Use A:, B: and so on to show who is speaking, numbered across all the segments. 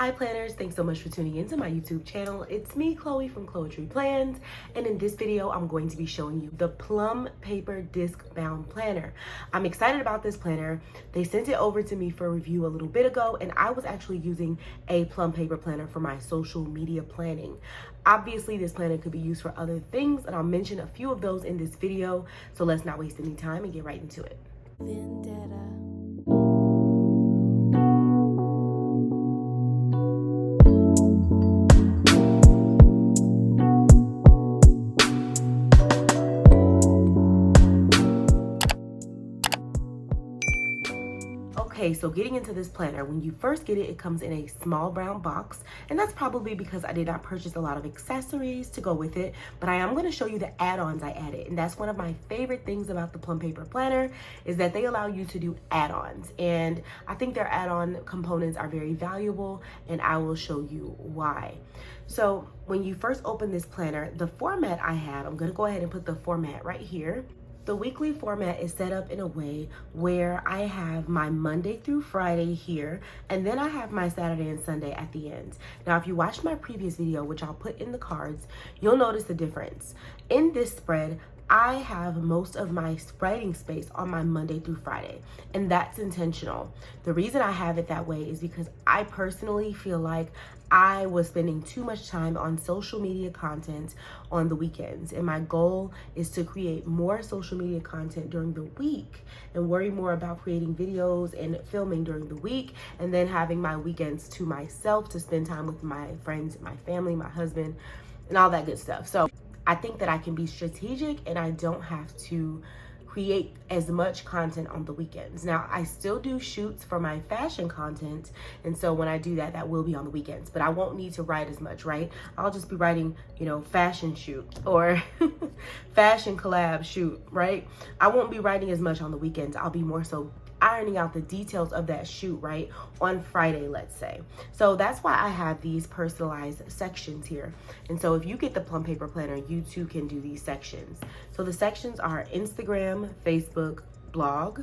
A: Hi planners, thanks so much for tuning into my YouTube channel. It's me, Chloe from Chloetry Plans, and in this video, I'm going to be showing you the Plum paper disc bound planner. I'm excited about this planner. They sent it over to me for review a little bit ago, and I was actually using a Plum paper planner for my social media planning. Obviously, this planner could be used for other things, and I'll mention a few of those in this video, so let's not waste any time and get right into it. Vendetta. Okay, so getting into this planner, when you first get it, it comes in a small brown box, and that's probably because I did not purchase a lot of accessories to go with it, but I am going to show you the add-ons I added, and that's one of my favorite things about the Plum paper planner is that they allow you to do add-ons, and I think their add-on components are very valuable, and I will show you why. So when you first open this planner, the format I have, I'm going to go ahead and put the format right here. The weekly format is set up in a way where I have my Monday through Friday here, and then I have my Saturday and Sunday at the end. Now, if you watched my previous video, which I'll put in the cards, you'll notice the difference. In this spread, I have most of my writing space on my Monday through Friday, and that's intentional. The reason I have it that way is because I personally feel like I was spending too much time on social media content on the weekends, and my goal is to create more social media content during the week and worry more about creating videos and filming during the week, and then having my weekends to myself to spend time with my friends, my family, my husband, and all that good stuff. So I think that I can be strategic and I don't have to create as much content on the weekends. Now, I still do shoots for my fashion content, and so when I do that, that will be on the weekends, but I won't need to write as much, right? I'll just be writing, fashion shoot or fashion collab shoot, right? I won't be writing as much on the weekends. I'll be more so ironing out the details of that shoot, right, on Friday, let's say. So that's why I have these personalized sections here. And so if you get the Plum paper planner, you too can do these sections. So the sections are Instagram, Facebook, blog,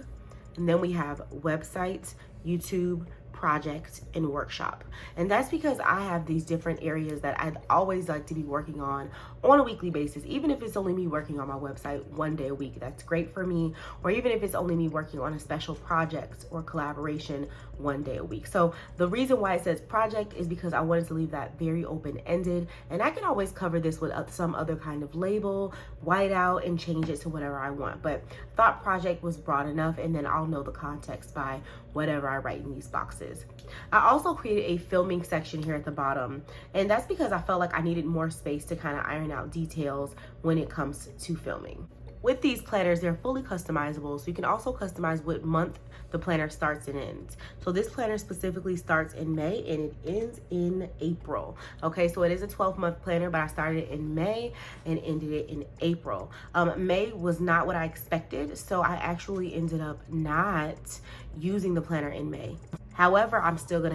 A: and then we have website, YouTube, project, and workshop. And that's because I have these different areas that I'd always like to be working on a weekly basis. Even if it's only me working on my website one day a week, that's great for me. Or even if it's only me working on a special project or collaboration one day a week. So the reason why it says project is because I wanted to leave that very open-ended, and I can always cover this with some other kind of label, white out, and change it to whatever I want. But thought project was broad enough, and then I'll know the context by whatever I write in these boxes. I also created a filming section here at the bottom, and that's because I felt like I needed more space to kind of iron out details when it comes to filming. With these planners, they're fully customizable, so you can also customize what month the planner starts and ends. So this planner specifically starts in May and it ends in April. Okay, so it is a 12-month planner, but I started it in May and ended it in April. May was not what I expected, so I actually ended up not using the planner in May. However, I'm still gonna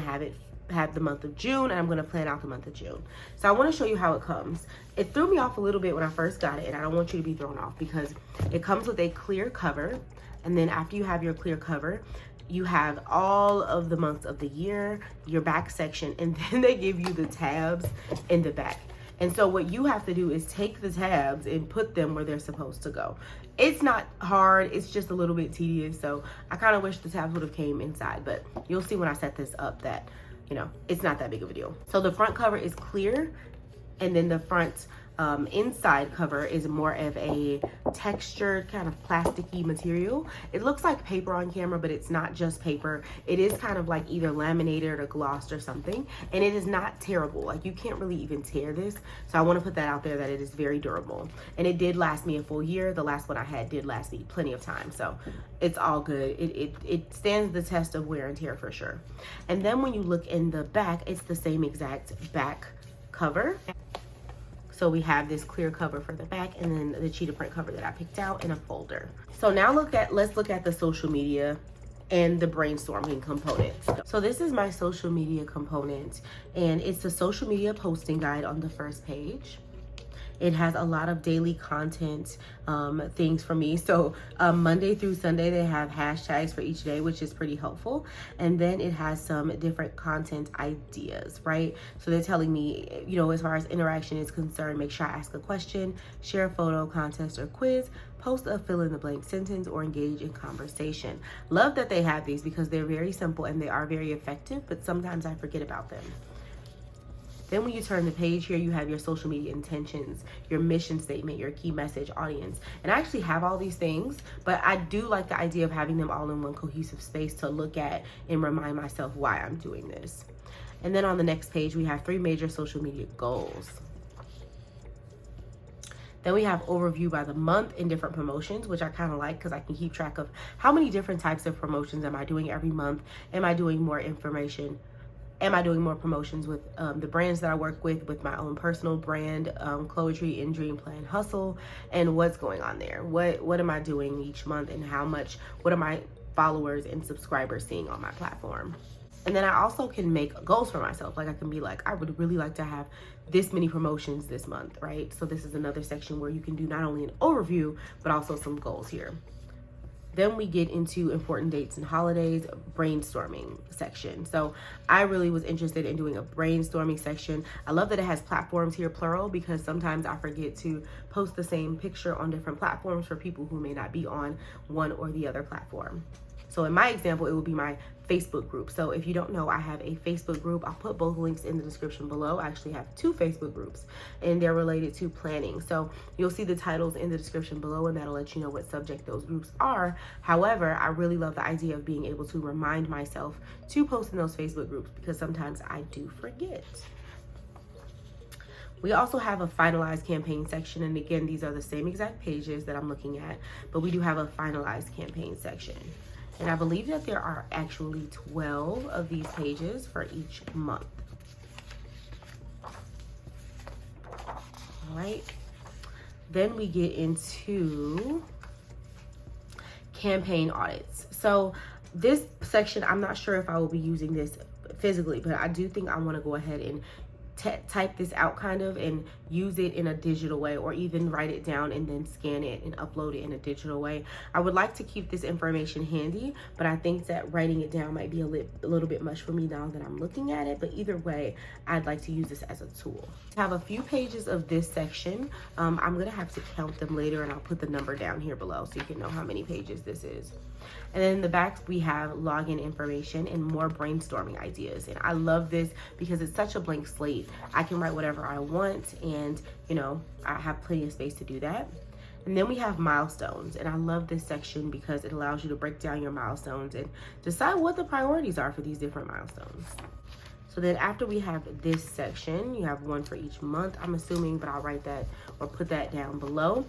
A: have the month of June, and I'm going to plan out the month of June. So I want to show you how it comes. It threw me off a little bit when I first got it, and I don't want you to be thrown off because it comes with a clear cover, and then after you have your clear cover, you have all of the months of the year, your back section, and then they give you the tabs in the back. And so what you have to do is take the tabs and put them where they're supposed to go. It's not hard, it's just a little bit tedious, so I kind of wish the tabs would have came inside, but you'll see when I set this up that it's not that big of a deal. So the front cover is clear, and then the front inside cover is more of a textured kind of plasticky material. It looks like paper on camera, but it's not just paper. It is kind of like either laminated or glossed or something, and it is not terrible. Like, you can't really even tear this, so I want to put that out there that it is very durable, and it did last me a full year. The last one I had did last me plenty of time, so it's all good. It stands the test of wear and tear for sure. And then when you look in the back, it's the same exact back cover. So we have this clear cover for the back, and then the cheetah print cover that I picked out in a folder. So now let's look at the social media and the brainstorming components. So this is my social media component, and it's the social media posting guide on the first page. It has a lot of daily content things for me. So Monday through Sunday, they have hashtags for each day, which is pretty helpful. And then it has some different content ideas, right? So they're telling me, you know, as far as interaction is concerned, make sure I ask a question, share a photo, contest, or quiz, post a fill in the blank sentence, or engage in conversation. Love that they have these because they're very simple and they are very effective, but sometimes I forget about them. Then when you turn the page here, you have your social media intentions, your mission statement, your key message, audience. And I actually have all these things, but I do like the idea of having them all in one cohesive space to look at and remind myself why I'm doing this. And then on the next page, we have 3 major social media goals. Then we have overview by the month and different promotions, which I kind of like because I can keep track of how many different types of promotions am I doing every month. Am I doing more information? Am I doing more promotions with the brands that I work with my own personal brand, Chloetry and Dream Plan Hustle, and what's going on there? What am I doing each month, and how much, what are my followers and subscribers seeing on my platform? And then I also can make goals for myself. Like I can be like, I would really like to have this many promotions this month, right? So this is another section where you can do not only an overview, but also some goals here. Then we get into important dates and holidays, brainstorming section. So I really was interested in doing a brainstorming section. I love that it has platforms here, plural, because sometimes I forget to post the same picture on different platforms for people who may not be on one or the other platform. So in my example, it would be my Facebook group. So if you don't know, I have a Facebook group. I'll put both links in the description below. I actually have 2 Facebook groups and they're related to planning. So you'll see the titles in the description below and that'll let you know what subject those groups are. However, I really love the idea of being able to remind myself to post in those Facebook groups because sometimes I do forget. We also have a finalized campaign section. And again, these are the same exact pages that I'm looking at, but we do have a finalized campaign section. And I believe that there are actually 12 of these pages for each month. All right. Then we get into campaign audits. So this section, I'm not sure if I will be using this physically, but I do think I want to go ahead and type this out kind of and use it in a digital way, or even write it down and then scan it and upload it in a digital way. I would like to keep this information handy, but I think that writing it down might be a little bit much for me now that I'm looking at it. But either way, I'd like to use this as a tool. I have a few pages of this section. I'm gonna have to count them later and I'll put the number down here below so you can know how many pages this is. And then in the back, we have login information and more brainstorming ideas. And I love this because it's such a blank slate. I can write whatever I want and, you know, I have plenty of space to do that. And then we have milestones. And I love this section because it allows you to break down your milestones and decide what the priorities are for these different milestones. So then after we have this section, you have one for each month, I'm assuming, but I'll write that or put that down below.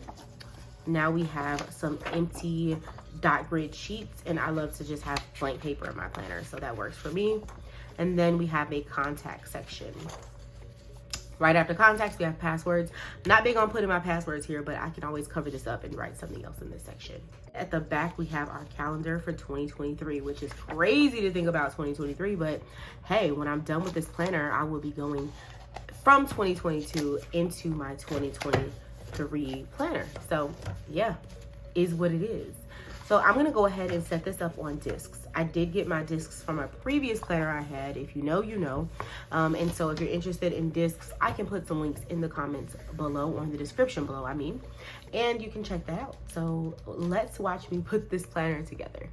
A: Now we have some empty dot grid sheets, and I love to just have blank paper in my planner, so that works for me. And then we have a contact section. Right after contacts, we have passwords. Not big on putting my passwords here, but I can always cover this up and write something else in this section. At the back, we have our calendar for 2023, which is crazy to think about 2023, but hey, when I'm done with this planner, I will be going from 2022 into my 2023 planner. So yeah, is what it is. So I'm gonna go ahead and set this up on discs. I did get my discs from a previous planner I had. If you know, you know. And so if you're interested in discs, I can put some links in the comments below, or in the description below, I mean, and you can check that out. So let's watch me put this planner together.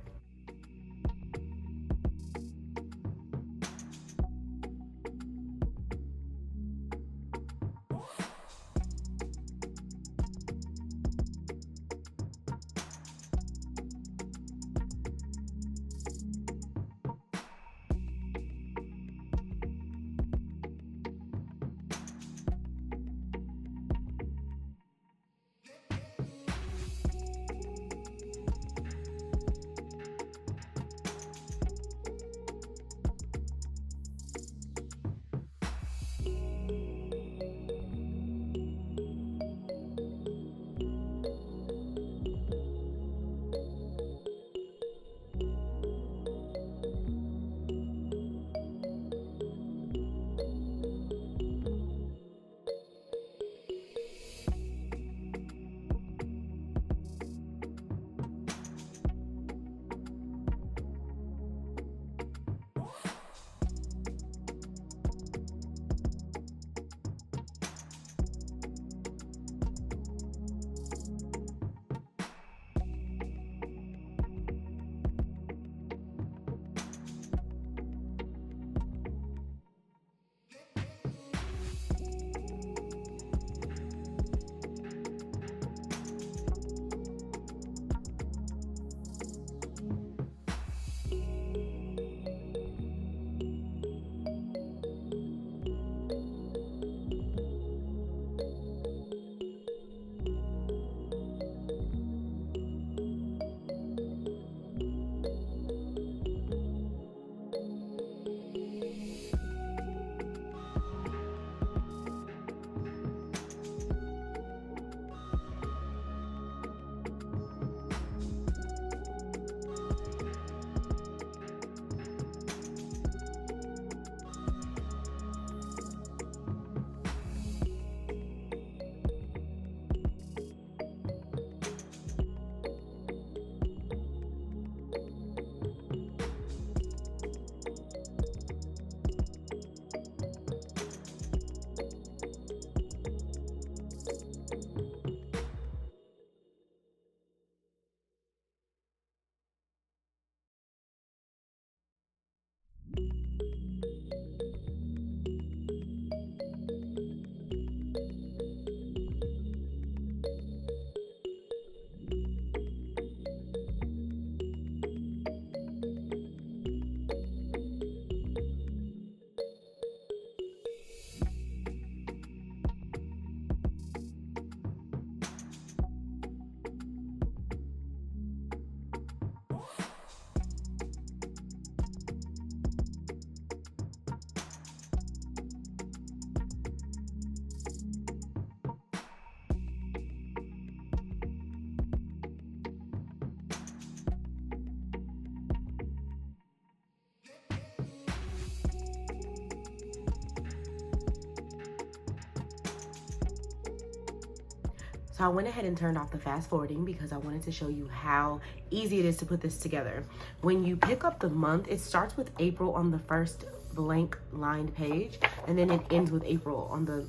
A: So I went ahead and turned off the fast forwarding because I wanted to show you how easy it is to put this together. When you pick up the month, it starts with April on the first blank lined page, and then it ends with April on the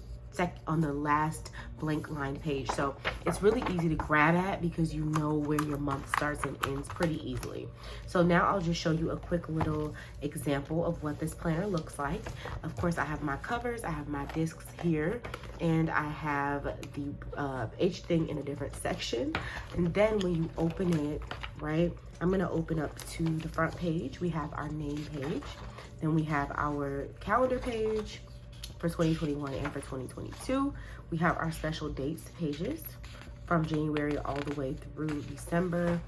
A: last blank lined page. So it's really easy to grab at because you know where your month starts and ends pretty easily. So now I'll just show you a quick little example of what this planner looks like. Of course, I have my covers, I have my discs here, and I have the H thing in a different section. And then when you open it, right, I'm gonna open up to the front page. We have our name page, then we have our calendar page for 2021 and for 2022. We have our special dates pages from January all the way through December.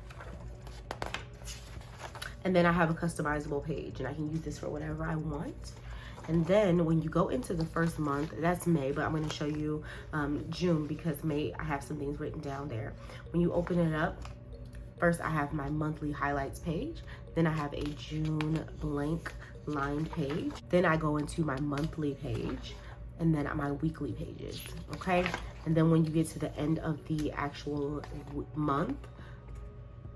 A: And then I have a customizable page, and I can use this for whatever I want. And then when you go into the first month, that's May, but I'm going to show you June because May, I have some things written down there. When you open it up, first I have my monthly highlights page. Then I have a June blank line page. Then I go into my monthly page, and then my weekly pages, okay? And then when you get to the end of the actual month,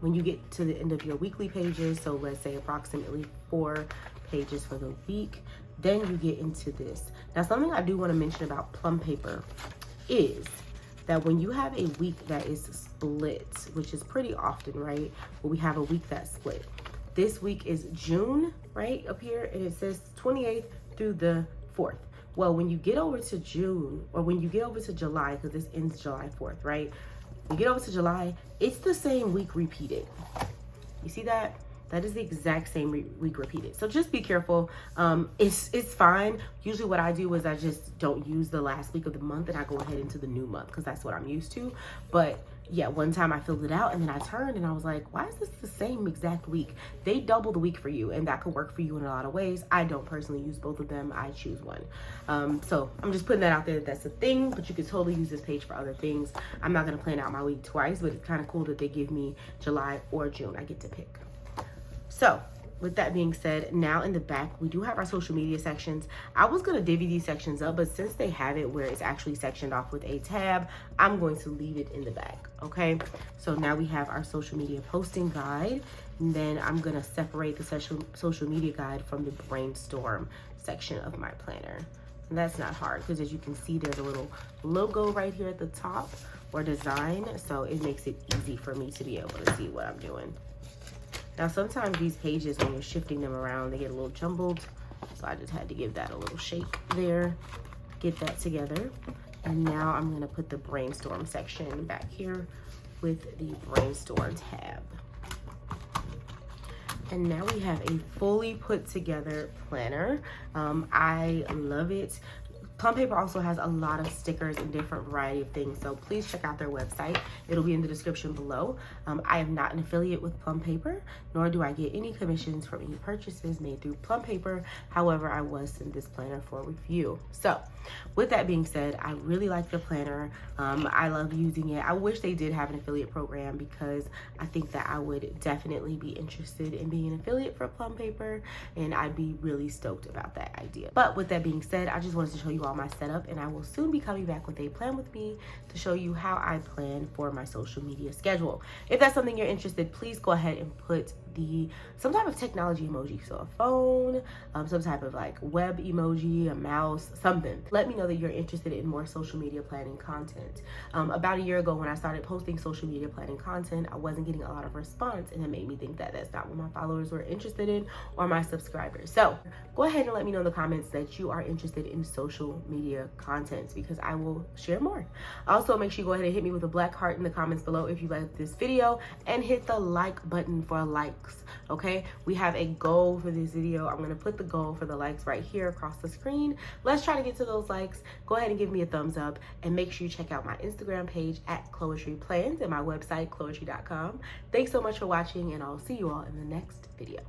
A: when you get to the end of your weekly pages, so let's say approximately 4 pages for the week, then you get into this. Now, something I do want to mention about Plum paper is that when you have a week that is split, which is pretty often, right? But we have a week that's split. This week is June, right, up here, and it says 28th through the 4th. Well, when you get over to June, or when you get over to July, because this ends July 4th, right? When you get over to July, it's the same week repeated. You see that? That is the exact same week repeated. So just be careful. It's fine. Usually what I do is I just don't use the last week of the month, and I go ahead into the new month because that's what I'm used to. But yeah, one time I filled it out and then I turned and I was like, why is this the same exact week? They double the week for you, and that could work for you in a lot of ways. I don't personally use both of them. I choose one. So I'm just putting that out there. That's a thing, but you could totally use this page for other things. I'm not going to plan out my week twice, but it's kind of cool that they give me July or June. I get to pick. So with that being said, now in the back, we do have our social media sections. I was going to divvy these sections up, but since they have it where it's actually sectioned off with a tab, I'm going to leave it in the back, okay? So now we have our social media posting guide, and then I'm going to separate the social media guide from the brainstorm section of my planner. And that's not hard because, as you can see, there's a little logo right here at the top, or design, so it makes it easy for me to be able to see what I'm doing. Now, sometimes these pages, when you're shifting them around, they get a little jumbled. So I just had to give that a little shake there, get that together. And now I'm gonna put the brainstorm section back here with the brainstorm tab. And now we have a fully put together planner. I love it. Plum paper also has a lot of stickers and different variety of things, so please check out their website. It'll be in the description below. I am not an affiliate with Plum paper, nor do I get any commissions from any purchases made through Plum paper. However, I was sent this planner for review. So with that being said, I really like the planner. I love using it. I wish they did have an affiliate program because I think that I would definitely be interested in being an affiliate for Plum paper, and I'd be really stoked about that idea. But with that being said, I just wanted to show you all my setup, and I will soon be coming back with a plan with me to show you how I plan for my social media schedule. If that's something you're interested, please go ahead and put some type of technology emoji, so a phone, some type of like web emoji, a mouse, something. Let me know that you're interested in more social media planning content. About a year ago, when I started posting social media planning content, I wasn't getting a lot of response, and it made me think that that's not what my followers were interested in, or my subscribers. So go ahead and let me know in the comments that you are interested in social media content, because I will share more. Also, make sure you go ahead and hit me with a black heart in the comments below if you like this video, and hit the like button for likes. Okay, we have a goal for this video. I'm going to put the goal for the likes right here across the screen. Let's try to get to those likes. Go ahead and give me a thumbs up, and make sure you check out my Instagram page at Chloetry Plans and my website chloetry.com. Thanks so much for watching, and I'll see you all in the next video.